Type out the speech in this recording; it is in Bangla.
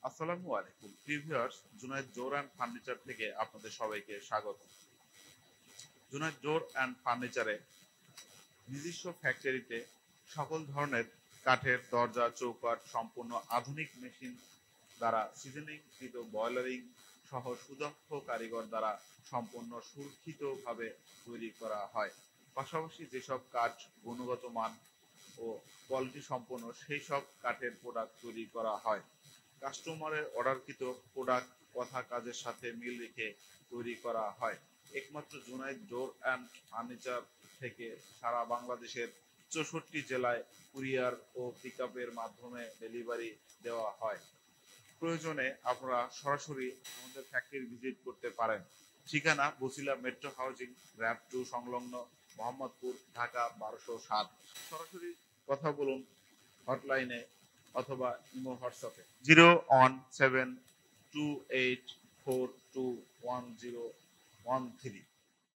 আসসালামু আলাইকুম প্রিভিউয়ার্স, জুনায়েদ জোর অ্যান্ড ফার্নিচার থেকে আপনাদের সবাইকে স্বাগত। জুনায়েদ জোর অ্যান্ড ফার্নিচারে নিজস্ব ফ্যাক্টরিতে সকল ধরনের কাঠের দরজা চৌকাঠ সম্পূর্ণ আধুনিক মেশিন দ্বারা সিজনিংকৃত বয়লারিং সহ সুদক্ষ কারিগর দ্বারা সম্পূর্ণ সুরক্ষিতভাবে তৈরি করা হয়। পাশাপাশি যেসব কাঠ গুণগত মান ও কোয়ালিটি সম্পন্ন সেই সব কাঠের প্রোডাক্ট তৈরি করা হয়। কাস্টমারের অর্ডারকৃত প্রোডাক্ট কথা কাজের সাথে মিল রেখে তৈরি করা হয়। একমাত্র জুনায়েদ জোর অ্যান্ড ফার্নিচার থেকে সারা বাংলাদেশের 64 জেলায় কুরিয়ার ও পিকআপের মাধ্যমে ডেলিভারি দেওয়া হয়। প্রয়োজনে আপনারা সরাসরি আমাদের ফ্যাক্টরি ভিজিট করতে পারেন। ঠিকানা বছিলা মেট্রো হাউজিং র‍্যাব 2 সংলগ্ন, মোহাম্মদপুর, ঢাকা ১২০৭। সরাসরি কথা বলুন হটলাইনে অথবা ইমো হোয়াটসঅ্যাপে 01728421013।